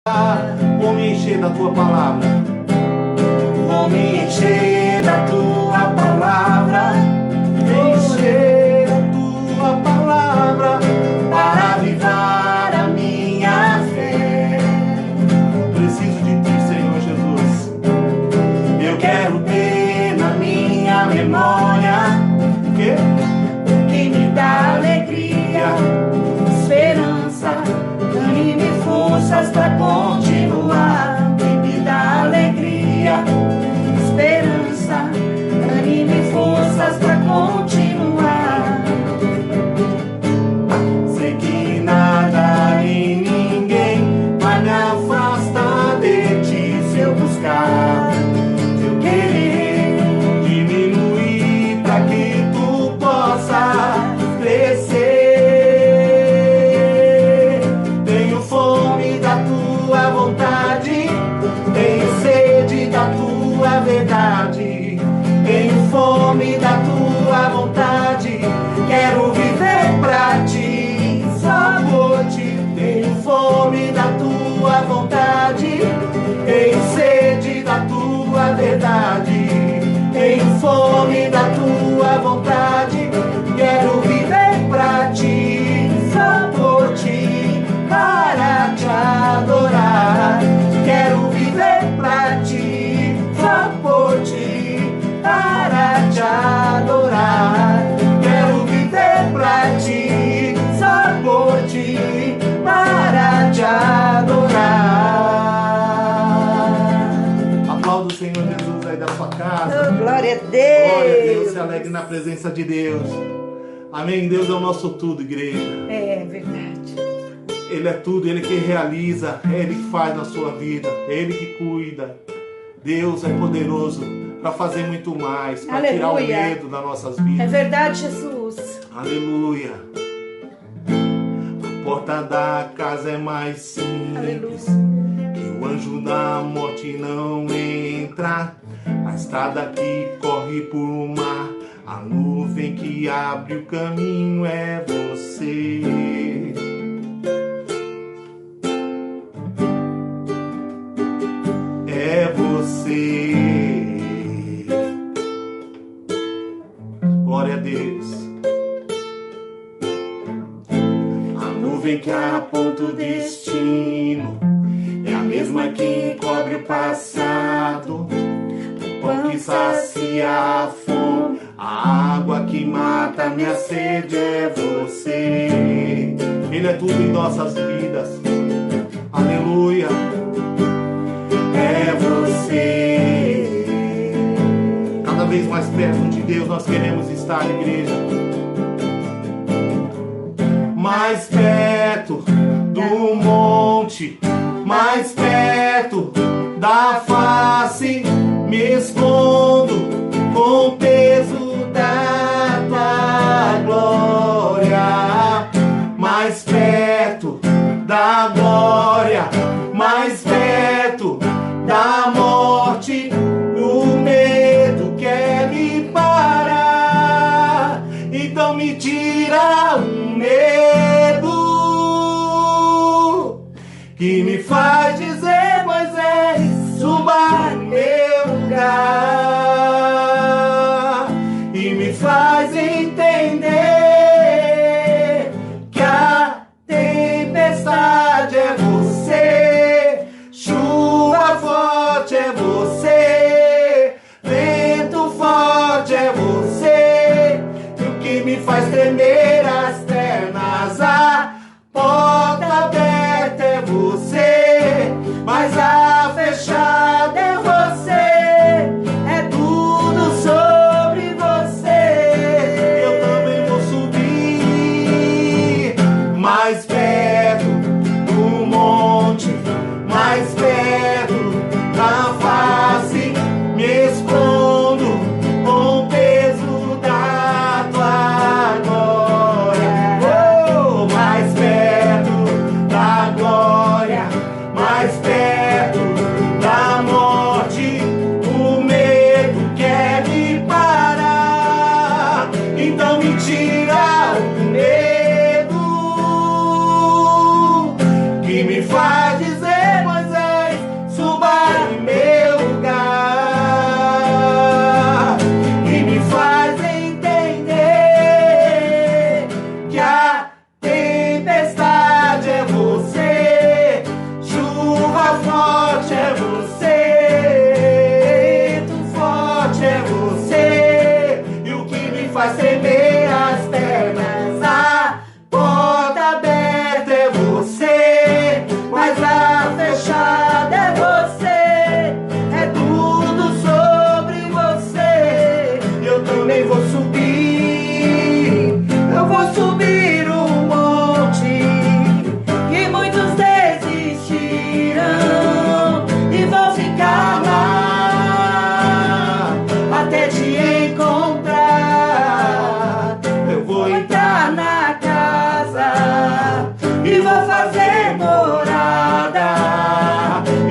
Vou me encher da tua palavra. Vou me encher da tua palavra. Encher da tua palavra Para avivar a minha fé. Preciso de ti, Senhor Jesus. Eu quero ter na minha memória O que me dá alegria, esperança, ânimo e forças para continuar. Que me dá alegria, esperança, ânimo e forças para continuar. Sei que nada e ninguém vai me afastar de ti se eu buscar. Se eu querer diminuir para que tu possa crescer. Tenho fome da tua vontade, tenho sede da tua verdade. Tenho fome da tua vontade, quero viver pra ti, só por ti. Tenho fome da tua vontade, tenho sede da tua verdade. Tenho fome da tua vontade, quero viver pra ti, só por ti, para te adorar. Quero viver pra ti, só por ti, para te adorar. Quero viver pra ti, só por ti, para te adorar. Aplauda o Senhor Jesus aí da sua casa. Oh, glória a Deus. Glória a Deus, se alegre na presença de Deus. Amém. Deus é o nosso tudo, igreja. É verdade. Ele é tudo, Ele que realiza, é Ele que faz na sua vida, é Ele que cuida. Deus é poderoso para fazer muito mais, para tirar o Aleluia. medo das nossas vidas. É verdade, Jesus. Aleluia. A porta da casa é mais simples, Aleluia. que o anjo da morte não entra. A estrada que corre por mar, a nuvem que abre o caminho é você. É você. Glória a Deus. A nuvem que aponta o destino é a mesma que cobre o passado. O pão que sacia a fome, a água que mata a minha sede é você. Ele é tudo em nossas vidas. Aleluia. É você. Cada vez mais perto de Deus nós queremos estar, igreja. Mais perto do monte, mais perto da face, me escondo com o peso da tua glória. Mais perto da glória, mais perto da morte, o medo quer me parar. Então me tira o medo que me faz dizer: Moisés, suba no meu lugar, e me faz entender que a tempestade é você, chuva forte é você, vento forte é você, e o que me faz tremer as pernas, a porta aberta é você, mas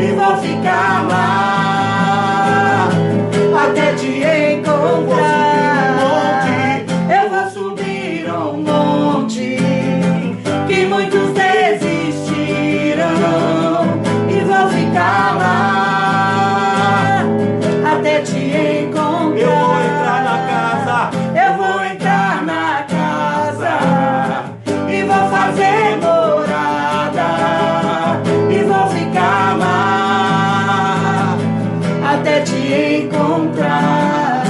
e vou ficar lá até te encontrar. Eu vou subir um monte que muitos desistiram e vou ficar lá até te encontrar. Eu vou entrar na casa, eu vou entrar na casa e vou fazer morada e vou ficar lá até te encontrar.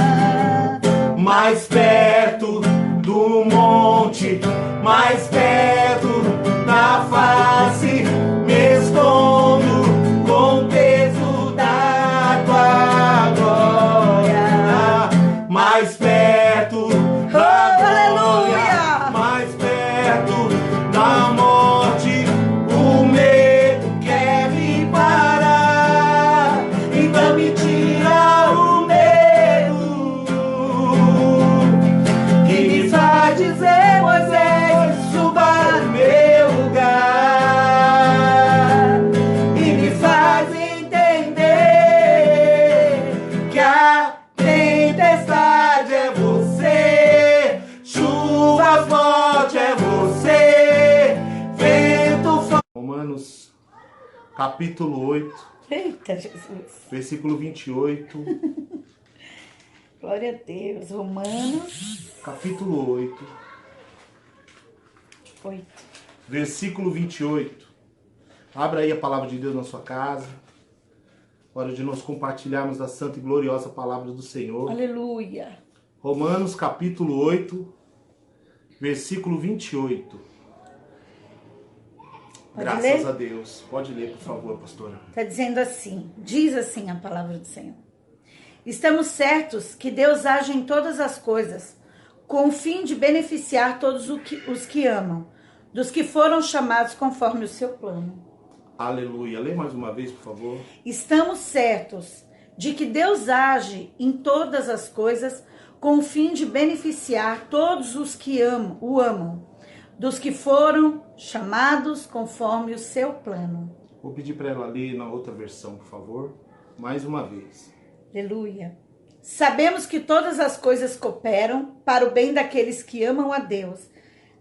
mais perto do monte, mais perto da face, me escondo com o peso da tua glória. Mais perto da glória, mais perto da morte, o medo quer me parar, então me tira o medo Que me faz dizer, Moisés, suba no meu lugar e me faz entender que a tempestade é você, chuva forte é você, vento forte. Romanos capítulo 8, Eita Jesus, versículo 28, glória a Deus. Romanos capítulo 8, 8. versículo 28. Abra aí a palavra de Deus na sua casa. Hora de nós compartilharmos a santa e gloriosa palavra do Senhor. Aleluia. Romanos capítulo 8, versículo 28. Pode Graças ler? a Deus. Pode ler, por favor, pastora. Está dizendo assim, diz assim a palavra do Senhor. Estamos certos que Deus age em todas as coisas, com o fim de beneficiar todos os que amam, dos que foram chamados conforme o seu plano. Aleluia. Lê mais uma vez, por favor. Estamos certos de que Deus age em todas as coisas, com o fim de beneficiar todos os que o amam, dos que foram chamados conforme o seu plano. Vou pedir para ela ler na outra versão, por favor. Mais uma vez. Aleluia. Sabemos que todas as coisas cooperam para o bem daqueles que amam a Deus,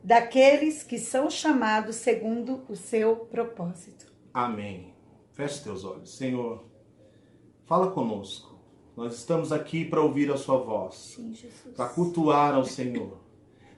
daqueles que são chamados segundo o seu propósito. Amém. Feche teus olhos. Senhor, fala conosco. Nós estamos aqui para ouvir a sua voz. Sim, Jesus. Para cultuar ao Senhor.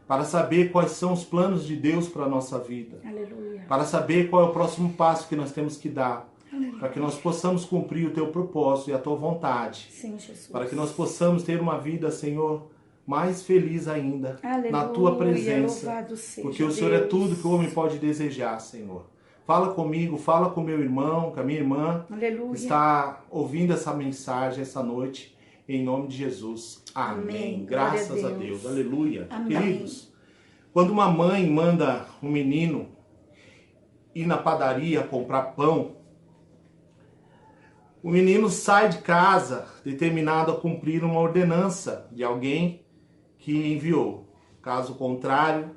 Para saber quais são os planos de Deus para a nossa vida. Aleluia. Para saber qual é o próximo passo que nós temos que dar. Aleluia. Para que nós possamos cumprir o teu propósito e a tua vontade. Sim, Jesus. Para que nós possamos ter uma vida, Senhor, mais feliz ainda. Aleluia. Na tua presença. Louvado seja Porque o Senhor é Deus. tudo que o homem pode desejar, Senhor. Fala comigo, fala com meu irmão, com a minha irmã. Aleluia. Está ouvindo essa mensagem essa noite, em nome de Jesus. Amém. Amém. Graças Glória a a Deus. Deus. Aleluia. Amém. Queridos, quando uma mãe manda um menino ir na padaria comprar pão, o menino sai de casa determinado a cumprir uma ordenança de alguém que enviou. Caso contrário,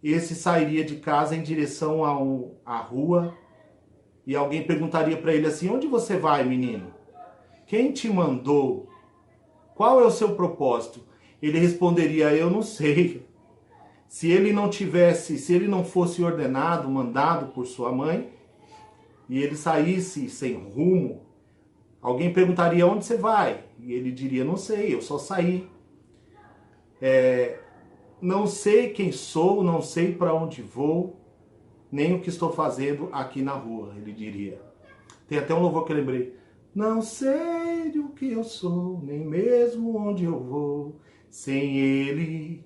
esse sairia de casa em direção à rua e alguém perguntaria para ele assim: onde você vai, menino? Quem te mandou? Qual é o seu propósito? Ele responderia: eu não sei. Se ele não fosse ordenado, mandado por sua mãe, e ele saísse sem rumo, alguém perguntaria: onde você vai? E ele diria: não sei, eu só saí. Não sei quem sou, não sei para onde vou, nem o que estou fazendo aqui na rua, ele diria. Tem até um louvor que eu lembrei. Não sei o que eu sou, nem mesmo onde eu vou, sem ele.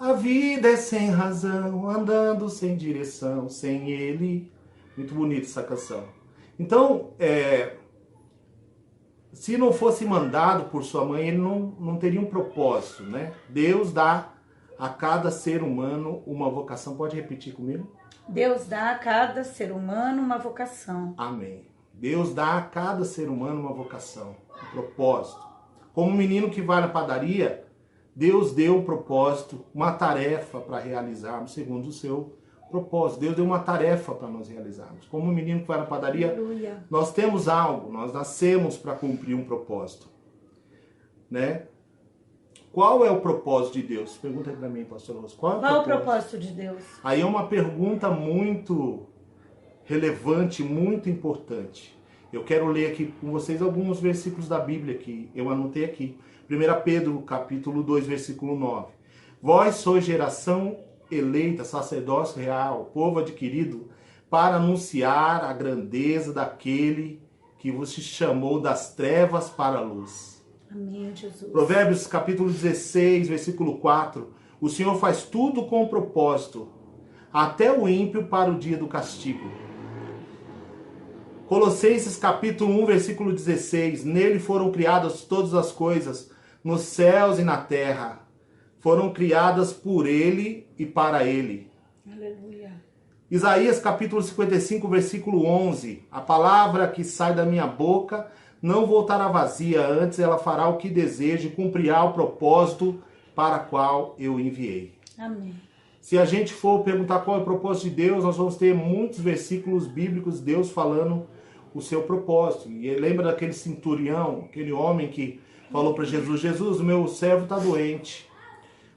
A vida é sem razão, andando sem direção, sem ele. Muito bonita essa canção. Então, se não fosse mandado por sua mãe, ele não teria um propósito, né? Deus dá a cada ser humano uma vocação. Pode repetir comigo? Deus dá a cada ser humano uma vocação. Amém. Deus dá a cada ser humano uma vocação, um propósito. Como um menino que vai na padaria, Deus deu um propósito, uma tarefa para realizarmos segundo o seu propósito. Deus deu uma tarefa para nós realizarmos. Como o menino que vai na padaria, Aleluia. nós temos algo, nós nascemos para cumprir um propósito, né? Qual é o propósito de Deus? Pergunta aí para mim, pastor Rosa. Qual é o propósito de Deus? Aí é uma pergunta muito relevante, muito importante. Eu quero ler aqui com vocês alguns versículos da Bíblia que eu anotei aqui. 1 Pedro, capítulo 2, versículo 9. Vós sois geração eleita, sacerdócio real, povo adquirido, para anunciar a grandeza daquele que vos chamou das trevas para a luz. Amém, Jesus. Provérbios, capítulo 16, versículo 4. O Senhor faz tudo com propósito, até o ímpio para o dia do castigo. Colossenses, capítulo 1, versículo 16. Nele foram criadas todas as coisas, nos céus e na terra. Foram criadas por ele e para ele. Aleluia. Isaías, capítulo 55, versículo 11. A palavra que sai da minha boca não voltará vazia, antes ela fará o que deseja e cumprirá o propósito para qual eu enviei. Amém. Se a gente for perguntar qual é o propósito de Deus, nós vamos ter muitos versículos bíblicos, Deus falando o seu propósito. E lembra daquele centurião, aquele homem que falou para Jesus, Jesus, o meu servo está doente,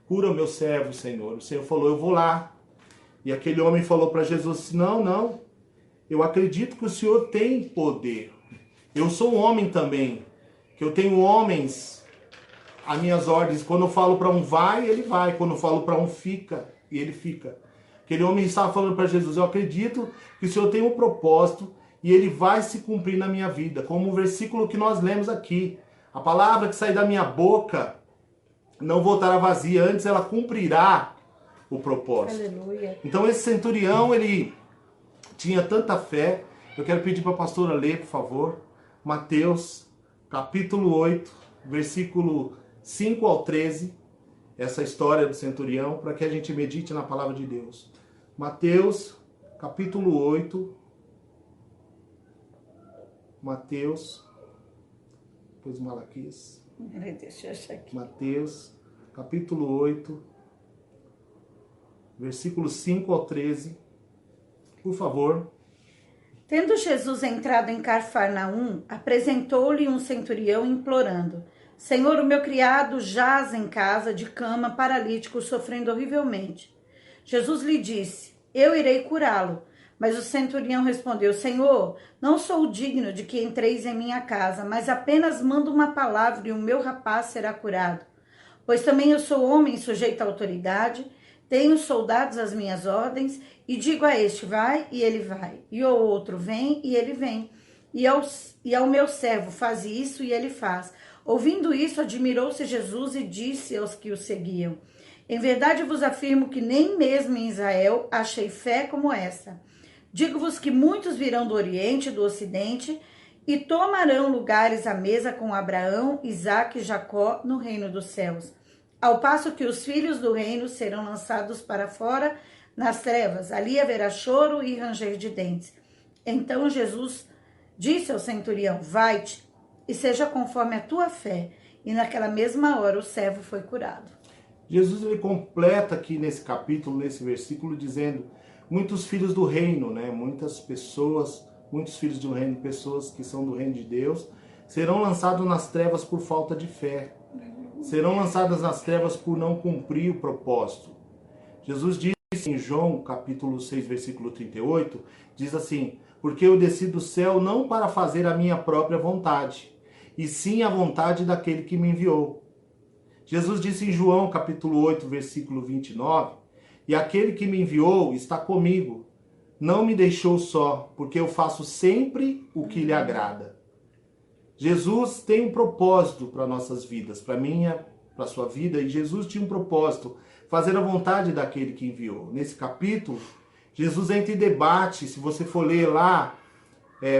cura o meu servo, Senhor. O Senhor falou, eu vou lá. E aquele homem falou para Jesus, não, eu acredito que o Senhor tem poder. Eu sou um homem também, que eu tenho homens às minhas ordens. Quando eu falo para um vai, ele vai. Quando eu falo para um fica, e ele fica. Aquele homem estava falando para Jesus, eu acredito que o Senhor tem um propósito e ele vai se cumprir na minha vida. Como o versículo que nós lemos aqui. A palavra que sai da minha boca não voltará vazia, antes ela cumprirá o propósito. Aleluia. Então esse centurião, ele tinha tanta fé. Eu quero pedir para a pastora ler, por favor, Mateus, capítulo 8, versículo 5 ao 13, essa história do centurião, para que a gente medite na palavra de Deus. Mateus, capítulo 8, depois Malaquias. Deixa eu achar aqui. Mateus, capítulo 8, versículos 5 ao 13. Por favor. Tendo Jesus entrado em Cafarnaum, apresentou-lhe um centurião implorando, Senhor, o meu criado jaz em casa de cama, paralítico, sofrendo horrivelmente. Jesus lhe disse, eu irei curá-lo. Mas o centurião respondeu, Senhor, não sou digno de que entreis em minha casa, mas apenas mando uma palavra e o meu rapaz será curado. Pois também eu sou homem sujeito à autoridade, tenho soldados às minhas ordens, e digo a este, vai, e ele vai. E ao outro, vem, e ele vem. E ao meu servo, faz isso, e ele faz. Ouvindo isso, admirou-se Jesus e disse aos que o seguiam, em verdade vos afirmo que nem mesmo em Israel achei fé como essa. Digo-vos que muitos virão do Oriente e do Ocidente e tomarão lugares à mesa com Abraão, Isaque e Jacó no reino dos céus. Ao passo que os filhos do reino serão lançados para fora nas trevas. Ali haverá choro e ranger de dentes. Então Jesus disse ao centurião, vai-te e seja conforme a tua fé. E naquela mesma hora o servo foi curado. Jesus ele completa aqui nesse capítulo, nesse versículo, dizendo muitos filhos do reino, né? Muitas pessoas, muitos filhos do reino, pessoas que são do reino de Deus, serão lançados nas trevas por falta de fé. Serão lançadas nas trevas por não cumprir o propósito. Jesus disse em João, capítulo 6, versículo 38, diz assim, porque eu desci do céu não para fazer a minha própria vontade, e sim a vontade daquele que me enviou. Jesus disse em João, capítulo 8, versículo 29, e aquele que me enviou está comigo, não me deixou só, porque eu faço sempre o que lhe agrada. Jesus tem um propósito para nossas vidas, para minha, para a sua vida, e Jesus tinha um propósito, fazer a vontade daquele que enviou. Nesse capítulo, Jesus entra em debate, se você for ler lá,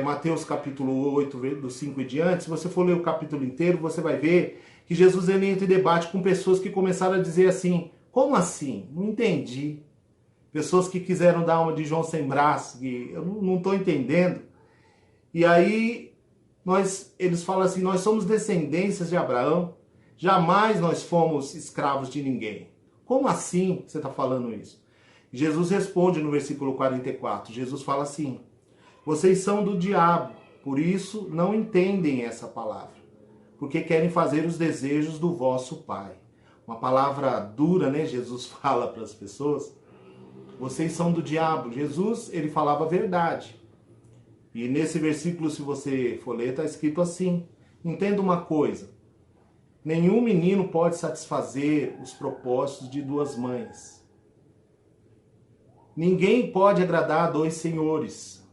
Mateus capítulo 8, do 5 e diante, se você for ler o capítulo inteiro, você vai ver que Jesus entra em debate com pessoas que começaram a dizer assim, como assim? Não entendi. Pessoas que quiseram dar uma de João sem braço, que eu não estou entendendo. E aí, eles falam assim, nós somos descendências de Abraão, jamais nós fomos escravos de ninguém. Como assim você está falando isso? Jesus responde no versículo 44. Jesus fala assim: vocês são do diabo, por isso não entendem essa palavra, porque querem fazer os desejos do vosso pai. Uma palavra dura, né? Jesus fala para as pessoas. Vocês são do diabo. Jesus, ele falava a verdade. E nesse versículo, se você for ler, está escrito assim: entenda uma coisa, nenhum menino pode satisfazer os propósitos de duas mães. Ninguém pode agradar a dois senhores.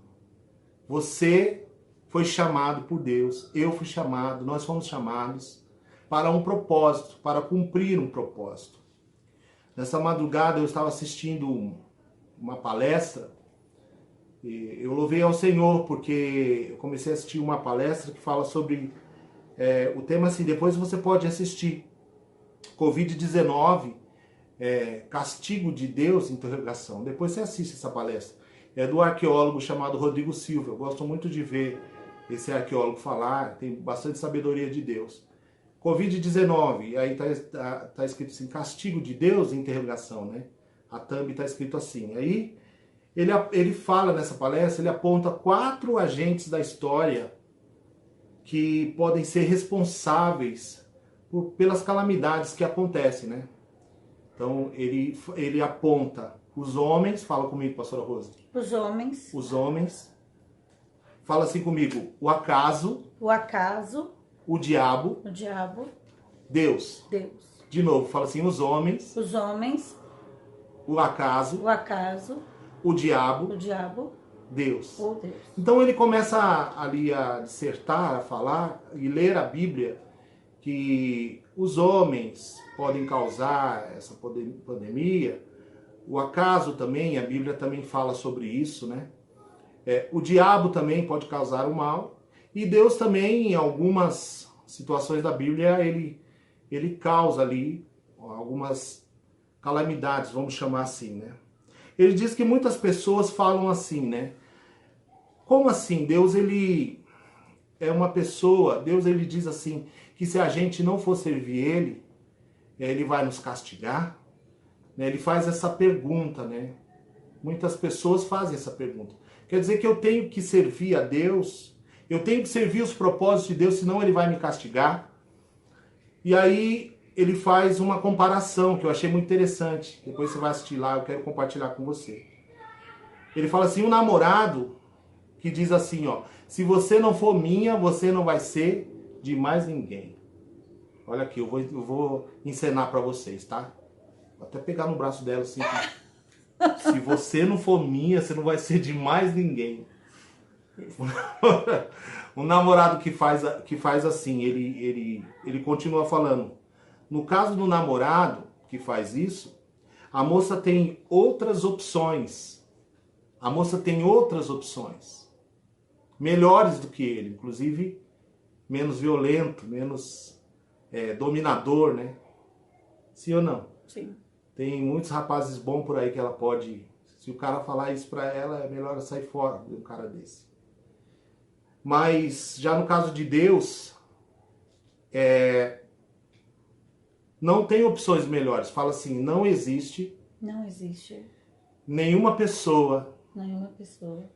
Você foi chamado por Deus, eu fui chamado, nós fomos chamados para um propósito, para cumprir um propósito. Nessa madrugada eu estava assistindo uma palestra. Eu louvei ao Senhor porque eu comecei a assistir uma palestra que fala sobre o tema assim, depois você pode assistir, Covid-19, castigo de Deus, interrogação. Depois você assiste essa palestra. É do arqueólogo chamado Rodrigo Silva. Eu gosto muito de ver esse arqueólogo falar, tem bastante sabedoria de Deus. Covid-19, aí tá escrito assim, castigo de Deus, interrogação, né? A thumb está escrito assim. Aí ele fala nessa palestra, ele aponta 4 agentes da história que podem ser responsáveis pelas calamidades que acontecem, né? Então ele aponta os homens, fala comigo, pastora Rosa. Os homens. Os homens. Fala assim comigo, o acaso. O acaso. O diabo. O diabo. Deus. Deus. De novo, fala assim, os homens. Os homens. O acaso. O acaso. O diabo. O diabo. Deus. O Deus. Então ele começa ali a dissertar, a falar e ler a Bíblia que os homens podem causar essa pandemia. O acaso também, a Bíblia também fala sobre isso, né? O diabo também pode causar o mal. E Deus também, em algumas situações da Bíblia, ele causa ali algumas calamidades, vamos chamar assim, né? Ele diz que muitas pessoas falam assim, né? Como assim? Deus, ele é uma pessoa, Deus, ele diz assim, que se a gente não for servir ele vai nos castigar? Né? Ele faz essa pergunta, né? Muitas pessoas fazem essa pergunta. Quer dizer que eu tenho que servir a Deus? Eu tenho que servir os propósitos de Deus, senão ele vai me castigar? E aí ele faz uma comparação que eu achei muito interessante. Depois você vai assistir lá, eu quero compartilhar com você. Ele fala assim, um namorado que diz assim, ó, se você não for minha, você não vai ser de mais ninguém. Olha aqui, eu vou encenar para vocês, tá? Vou até pegar no braço dela assim. Se você não for minha, você não vai ser de mais ninguém. Um namorado que faz assim, ele continua falando. No caso do namorado que faz isso, a moça tem outras opções. A moça tem outras opções. Melhores do que ele, inclusive menos violento, menos dominador, né? Sim ou não? Sim. Tem muitos rapazes bons por aí que ela pode... Se o cara falar isso pra ela, é melhor ela sair fora de um cara desse. Mas, já no caso de Deus, não tem opções melhores. Fala assim, não existe... Não existe nenhuma pessoa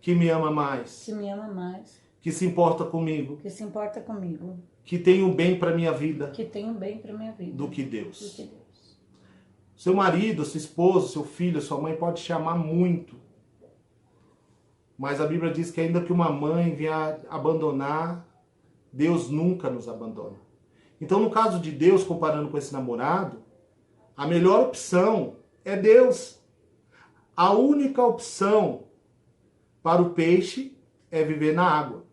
que me ama mais. Que me ama mais. Que se importa comigo. Que se importa comigo. Que tem um bem pra minha vida. Que tem um bem pra minha vida. Do que Deus. Do que Deus. Seu marido, sua esposa, seu filho, sua mãe pode te amar muito. Mas a Bíblia diz que ainda que uma mãe venha abandonar, Deus nunca nos abandona. Então, no caso de Deus, comparando com esse namorado, a melhor opção é Deus. A única opção para o peixe é viver na água.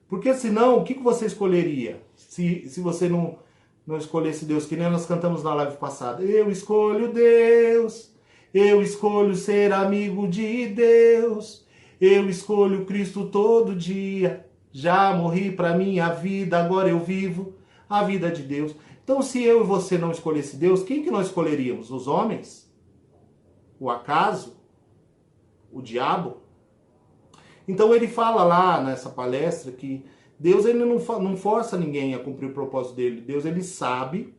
Porque senão, o que você escolheria? Se você não escolhesse Deus, que nem nós cantamos na live passada. Eu escolho Deus, eu escolho ser amigo de Deus, eu escolho Cristo todo dia, já morri para minha vida, agora eu vivo a vida de Deus. Então, se eu e você não escolhesse Deus, quem que nós escolheríamos? Os homens? O acaso? O diabo? Então ele fala lá nessa palestra que Deus ele não força ninguém a cumprir o propósito dele. Deus ele sabe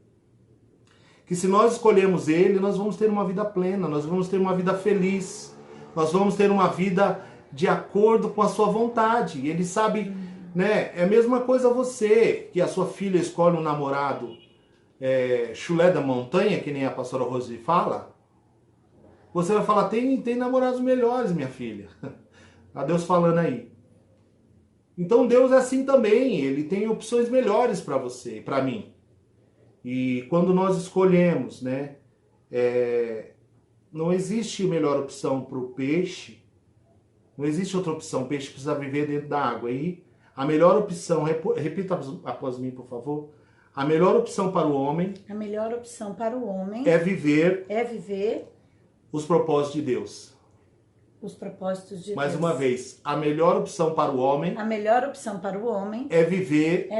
que se nós escolhemos Ele, nós vamos ter uma vida plena, nós vamos ter uma vida feliz, nós vamos ter uma vida de acordo com a sua vontade. Ele sabe, né? É a mesma coisa você, que a sua filha escolhe um namorado chulé da montanha, que nem a pastora Rose fala. Você vai falar, tem namorados melhores, minha filha. A Deus falando aí. Então Deus é assim também, Ele tem opções melhores para você e para mim. E quando nós escolhemos, né, não existe melhor opção para o peixe, não existe outra opção, o peixe precisa viver dentro da água. E a melhor opção, repita após mim, por favor, a melhor opção para o homem, a melhor opção para o homem é viver os propósitos de Deus. Os propósitos de Mais Deus. uma vez, a melhor opção para o homem, a melhor opção para o homem é viver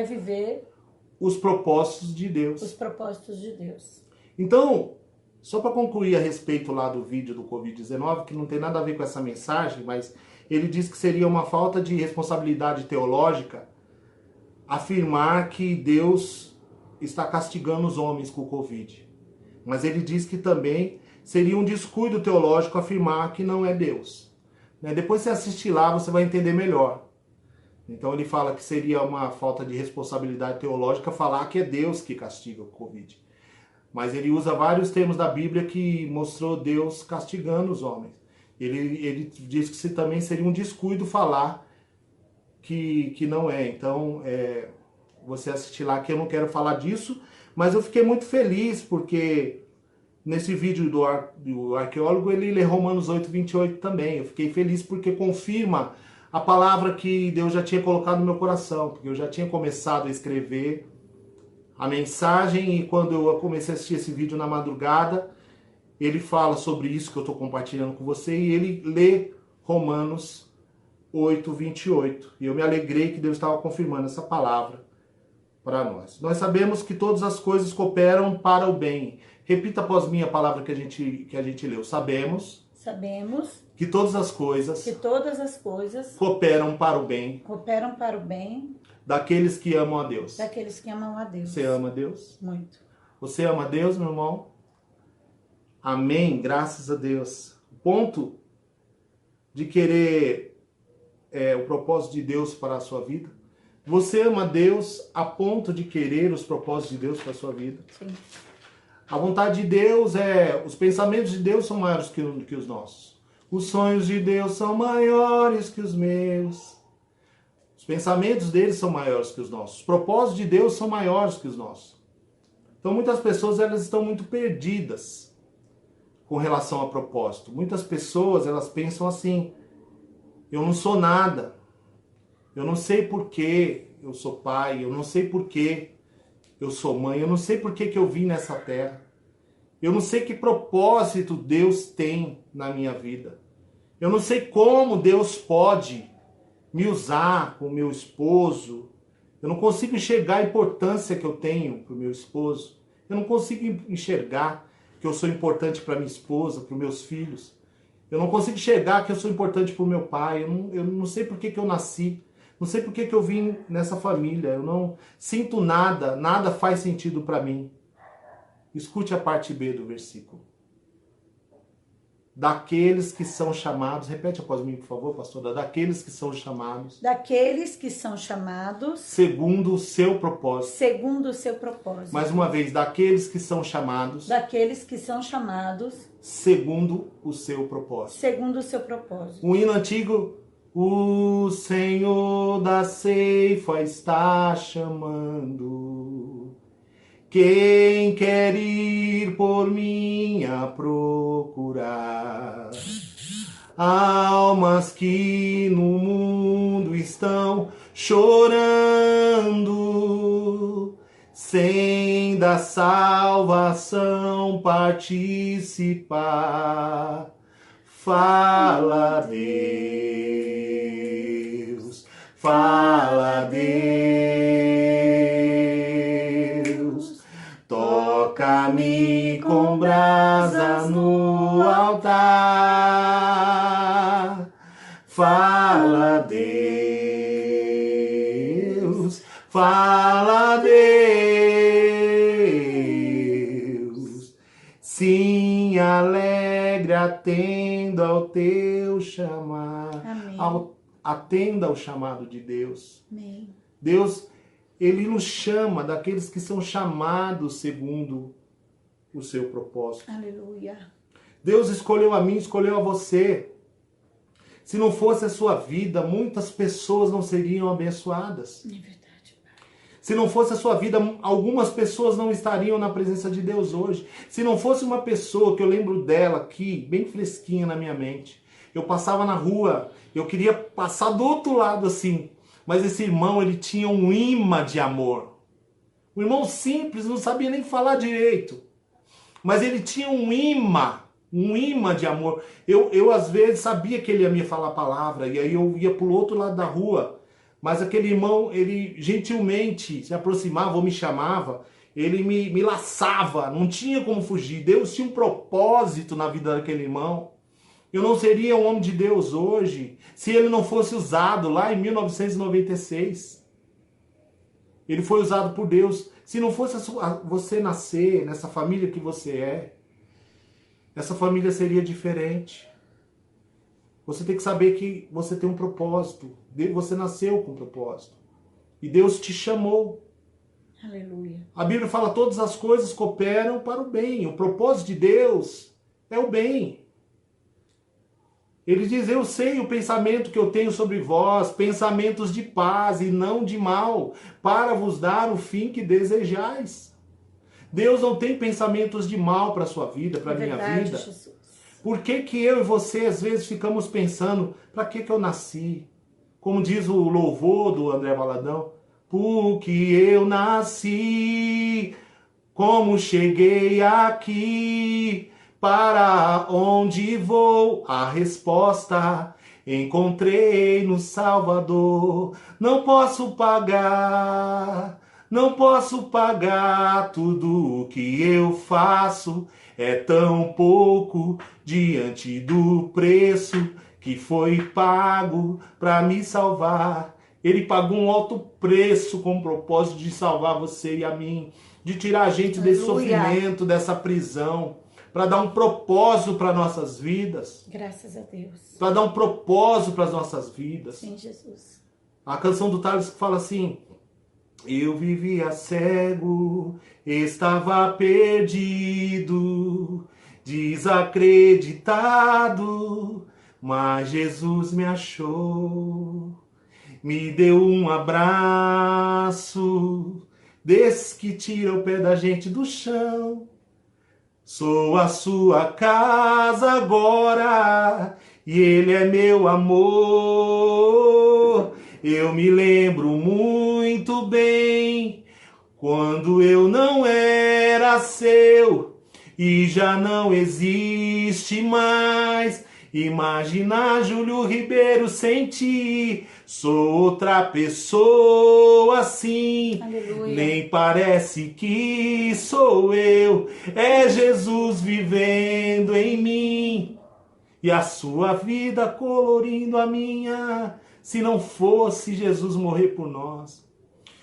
os propósitos de Deus. Os propósitos de Deus. Então, só para concluir a respeito lá do vídeo do Covid-19, que não tem nada a ver com essa mensagem, mas ele diz que seria uma falta de responsabilidade teológica afirmar que Deus está castigando os homens com o Covid. Mas ele diz que também seria um descuido teológico afirmar que não é Deus. Depois você assistir lá, você vai entender melhor. Então ele fala que seria uma falta de responsabilidade teológica falar que é Deus que castiga o Covid. Mas ele usa vários termos da Bíblia que mostrou Deus castigando os homens. Ele diz que também seria um descuido falar que não é. Então, você assistir lá, que eu não quero falar disso, mas eu fiquei muito feliz porque nesse vídeo do arqueólogo ele lê Romanos 8:28 também. Eu fiquei feliz porque confirma a palavra que Deus já tinha colocado no meu coração, porque eu já tinha começado a escrever a mensagem e quando eu comecei a assistir esse vídeo na madrugada, ele fala sobre isso que eu estou compartilhando com você e ele lê Romanos 8:28. E eu me alegrei que Deus estava confirmando essa palavra para nós. Nós sabemos que todas as coisas cooperam para o bem. Repita após mim a palavra que a gente leu. Sabemos que todas as coisas cooperam para o bem daqueles que amam a Deus. Você ama a Deus? Muito. Você ama a Deus, meu irmão? Amém, graças a Deus. O ponto de querer o propósito de Deus para a sua vida. Você ama a Deus a ponto de querer os propósitos de Deus para a sua vida? Sim. A vontade de Deus os pensamentos de Deus são maiores que os nossos. Os sonhos de Deus são maiores que os meus. Os pensamentos dele são maiores que os nossos. Os propósitos de Deus são maiores que os nossos. Então muitas pessoas elas estão muito perdidas com relação a propósito. Muitas pessoas elas pensam assim: eu não sou nada. Eu não sei por que eu sou pai. Eu não sei por que eu sou mãe. Eu não sei por que eu vim nessa terra. Eu não sei que propósito Deus tem na minha vida. Eu não sei como Deus pode me usar com o meu esposo. Eu não consigo enxergar a importância que eu tenho para o meu esposo. Eu não consigo enxergar que eu sou importante para minha esposa, para os meus filhos. Eu não consigo enxergar que eu sou importante para o meu pai. Eu não sei por que eu nasci. Não sei por que eu vim nessa família. Eu não sinto nada. Nada faz sentido para mim. Escute a parte B do versículo. Daqueles que são chamados, repete após mim, por favor, pastora. Daqueles que são chamados. Daqueles que são chamados. Segundo o seu propósito. Segundo o seu propósito. Mais uma vez, daqueles que são chamados. Daqueles que são chamados. Segundo o seu propósito. Segundo o seu propósito. Um hino antigo. O Senhor da ceifa está chamando. Quem quer ir por mim a procurar? Almas que no mundo estão chorando, sem da salvação participar. Fala, Deus, fala, Deus, toca-me com brasa no altar. Fala, Deus, fala, Deus, atendo ao teu chamado. Amém. Atenda ao chamado de Deus. Amém. Deus, Ele nos chama daqueles que são chamados segundo o seu propósito. Aleluia. Deus escolheu a mim, escolheu a você. Se não fosse a sua vida, muitas pessoas não seriam abençoadas. É verdade. Se não fosse a sua vida, algumas pessoas não estariam na presença de Deus hoje. Se não fosse uma pessoa que eu lembro dela aqui, bem fresquinha na minha mente. Eu passava na rua, eu queria passar do outro lado assim. Mas esse irmão, ele tinha um imã de amor. Um irmão simples, não sabia nem falar direito. Mas ele tinha um imã de amor. Eu às vezes sabia que ele ia me falar a palavra, e aí eu ia pro outro lado da rua. Mas aquele irmão, ele gentilmente se aproximava ou me chamava, ele me laçava, não tinha como fugir. Deus tinha um propósito na vida daquele irmão. Eu não seria um homem de Deus hoje se ele não fosse usado lá em 1996. Ele foi usado por Deus. Se não fosse você nascer nessa família que você é, essa família seria diferente. Você tem que saber que você tem um propósito. Você nasceu com um propósito. E Deus te chamou. Aleluia. A Bíblia fala que todas as coisas cooperam para o bem. O propósito de Deus é o bem. Ele diz, eu sei o pensamento que eu tenho sobre vós, pensamentos de paz e não de mal, para vos dar o fim que desejais. Deus não tem pensamentos de mal para a sua vida, para a minha vida. Jesus. Por que que eu e você às vezes ficamos pensando, para que eu nasci? Como diz o louvor do André Valadão, porque eu nasci, como cheguei aqui, para onde vou? A resposta encontrei no Salvador. Não posso pagar tudo o que eu faço. É tão pouco diante do preço que foi pago para me salvar. Ele pagou um alto preço com o propósito de salvar você e a mim, de tirar a gente desse sofrimento, dessa prisão, para dar um propósito para nossas vidas. Graças a Deus. Para dar um propósito para as nossas vidas. Sim, Jesus. A canção do Thales fala assim: eu vivia cego, estava perdido, desacreditado, mas Jesus me achou, me deu um abraço, desse que tira o pé da gente do chão. Sou a sua casa agora, e ele é meu amor. Eu me lembro muito bem quando eu não era seu e já não existe mais. Imagina Júlio Ribeiro sem ti, sou outra pessoa assim. Aleluia. Nem parece que sou eu, é Jesus vivendo em mim e a sua vida colorindo a minha. Se não fosse Jesus morrer por nós,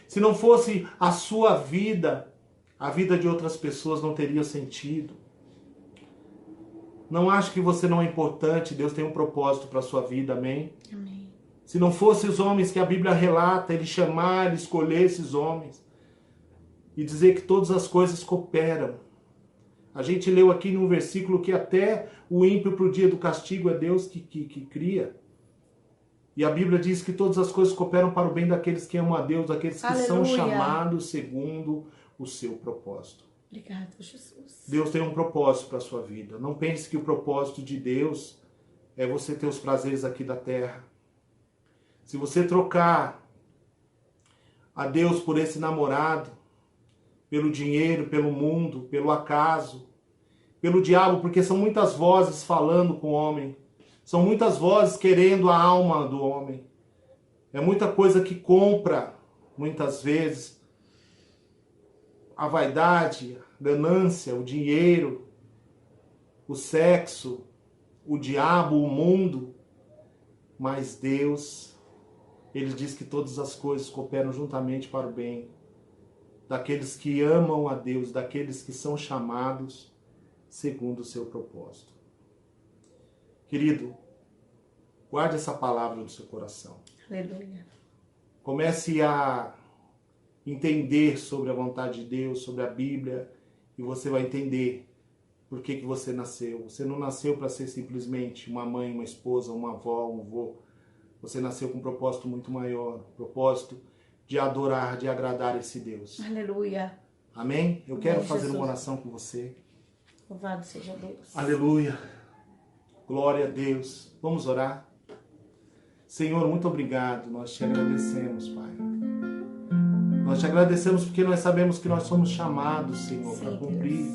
se não fosse a sua vida, a vida de outras pessoas não teria sentido. Não acho que você não é importante, Deus tem um propósito para a sua vida, amém? Amém. Se não fossem os homens que a Bíblia relata, ele chamar, ele escolher esses homens e dizer que todas as coisas cooperam. A gente leu aqui num versículo que até o ímpio para o dia do castigo é Deus que cria. E a Bíblia diz que todas as coisas cooperam para o bem daqueles que amam a Deus, daqueles que Aleluia. são chamados segundo o seu propósito. Obrigado, Jesus. Deus tem um propósito para a sua vida. Não pense que o propósito de Deus é você ter os prazeres aqui da terra. Se você trocar a Deus por esse namorado, pelo dinheiro, pelo mundo, pelo acaso, pelo diabo, porque são muitas vozes falando com o homem. São muitas vozes querendo a alma do homem. É muita coisa que compra, muitas vezes, a vaidade, a ganância, o dinheiro, o sexo, o diabo, o mundo. Mas Deus, ele diz que todas as coisas cooperam juntamente para o bem daqueles que amam a Deus, daqueles que são chamados segundo o seu propósito. Querido, guarde essa palavra no seu coração. Aleluia. Comece a entender sobre a vontade de Deus, sobre a Bíblia, e você vai entender por que você nasceu. Você não nasceu para ser simplesmente uma mãe, uma esposa, uma avó, um avô. Você nasceu com um propósito muito maior, propósito de adorar, de agradar esse Deus. Aleluia. Amém? Eu quero fazer Jesus. uma oração com você. Louvado seja Deus. Aleluia. Glória a Deus. Vamos orar? Senhor, muito obrigado. Nós te agradecemos, Pai. Nós te agradecemos porque nós sabemos que nós somos chamados, Senhor, para cumprir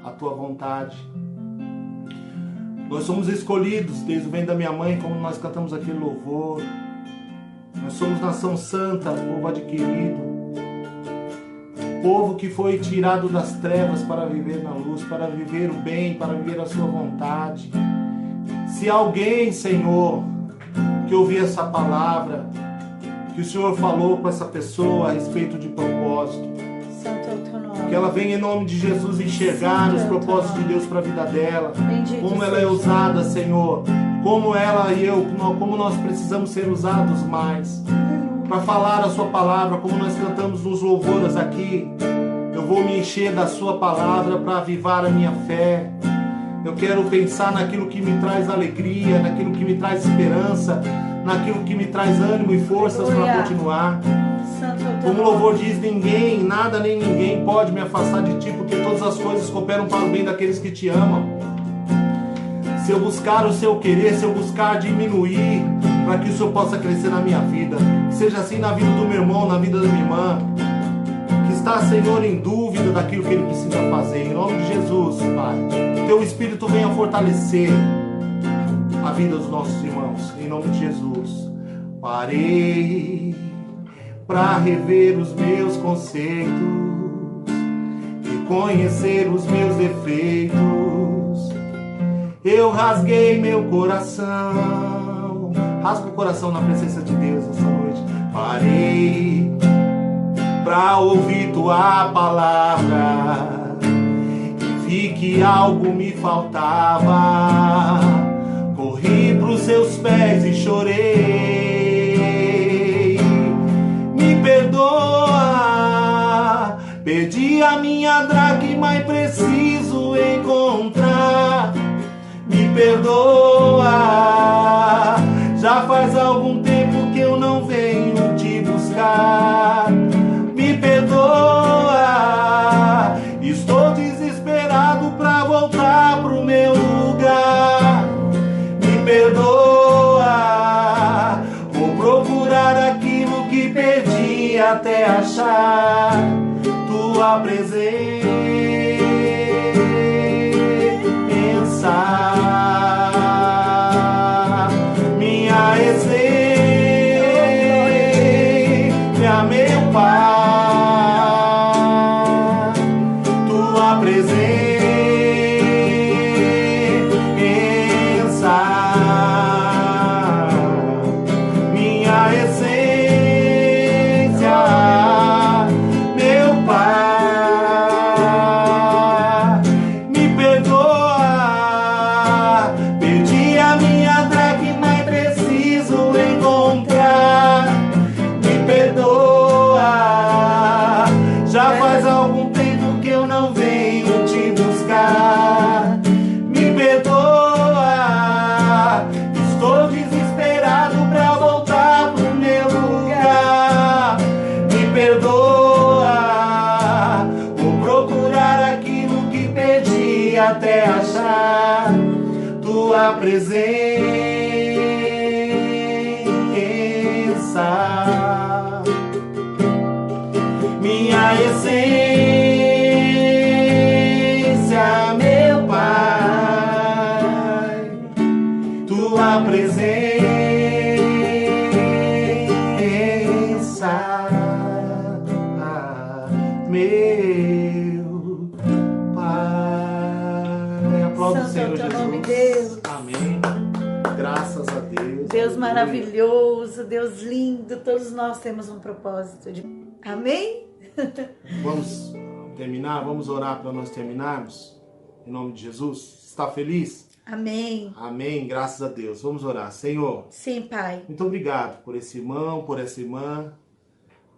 a tua vontade. Nós somos escolhidos desde o ventre da minha mãe, como nós cantamos aquele louvor. Nós somos nação santa, povo adquirido. Povo que foi tirado das trevas para viver na luz, para viver o bem, para viver a sua vontade. Se alguém, Senhor, que ouvir essa palavra, que o Senhor falou com essa pessoa a respeito de propósito, que ela venha em nome de Jesus enxergar os propósitos de Deus para a vida dela, como ela é usada, Senhor, como ela e eu, como nós precisamos ser usados mais para falar a sua palavra, como nós cantamos nos louvores aqui. Eu vou me encher da sua palavra para avivar a minha fé. Eu quero pensar naquilo que me traz alegria, naquilo que me traz esperança, naquilo que me traz ânimo e forças para continuar. Como o louvor diz, ninguém, nada nem ninguém pode me afastar de ti, porque todas as coisas cooperam para o bem daqueles que te amam. Se eu buscar o seu querer, se eu buscar diminuir, para que o Senhor possa crescer na minha vida, que seja assim na vida do meu irmão, na vida da minha irmã, que está, Senhor, em dúvida daquilo que ele precisa fazer. Em nome de Jesus, Pai, teu Espírito venha fortalecer a vida dos nossos irmãos. Em nome de Jesus. Parei para rever os meus conceitos e conhecer os meus defeitos. Eu rasguei meu coração. Rasga o coração na presença de Deus essa noite. Parei pra ouvir tua palavra e vi que algo me faltava. Corri pros seus pés e chorei. Me perdoa, perdi a minha dracma e preciso encontrar. Me perdoa, já faz algum tempo que eu não venho te buscar. Me perdoa, estou desesperado pra voltar pro meu lugar. Me perdoa, vou procurar aquilo que perdi até achar tua presença. Minha essência, meu Pai, tua presença, minha essência, meu Pai, me perdoa, perdi a minha dracma e preciso encontrar. Me perdoa, já faz algum tempo que eu não venho te buscar. Me perdoa, estou desesperado pra voltar pro meu lugar. Me perdoa, vou procurar aquilo que perdi até achar tua presença. Minha essência, meu Pai, tua presença, meu Pai. Aplauda o Senhor Santo é o teu Jesus. nome, Deus. Amém. Graças a Deus. Deus maravilhoso, Deus lindo, todos nós temos um propósito. Amém? Vamos terminar, vamos orar para nós terminarmos. Em nome de Jesus. Está feliz? Amém. Amém, graças a Deus. Vamos orar. Senhor, Sim, Pai. muito obrigado por esse irmão, por essa irmã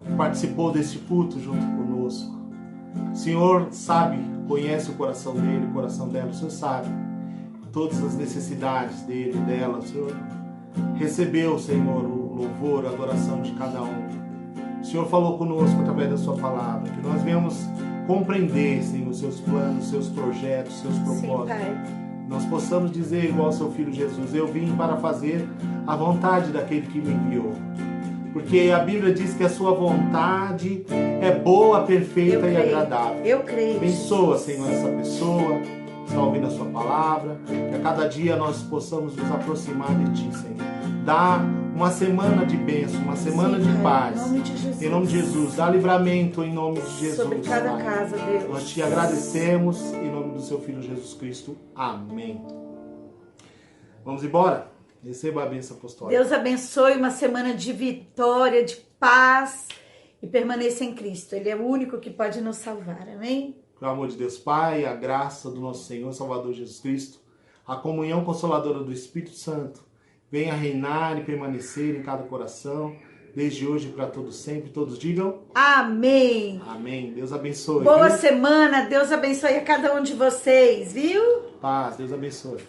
que participou deste culto junto conosco. O Senhor sabe, conhece o coração dele, o coração dela. O Senhor sabe todas as necessidades dele, dela. O Senhor recebeu, Senhor, o louvor, a adoração de cada um. O Senhor falou conosco através da sua palavra, que nós venhamos compreender, Senhor, os seus planos, seus projetos, seus propósitos. Sim, Pai. Nós possamos dizer igual ao seu Filho Jesus: eu vim para fazer a vontade daquele que me enviou. Porque a Bíblia diz que a sua vontade é boa, perfeita e agradável. Eu creio. Abençoa, Senhor, essa pessoa que está ouvindo a sua palavra, que a cada dia nós possamos nos aproximar de ti, Senhor. Dá uma semana de bênção, uma semana de paz. Em nome de Jesus. Em nome de Jesus. Dá livramento em nome de Jesus. Sobre cada Pai. casa, Deus. Nós te agradecemos em nome do seu Filho Jesus Cristo. Amém. Vamos embora? Receba a bênção apostólica. Deus abençoe uma semana de vitória, de paz e permaneça em Cristo. Ele é o único que pode nos salvar. Amém? Pelo amor de Deus Pai, a graça do nosso Senhor Salvador Jesus Cristo, a comunhão consoladora do Espírito Santo, venha reinar e permanecer em cada coração, desde hoje para todos sempre. Todos digam amém. Amém. Deus abençoe. Boa viu? semana. Deus abençoe a cada um de vocês, viu? Paz. Deus abençoe.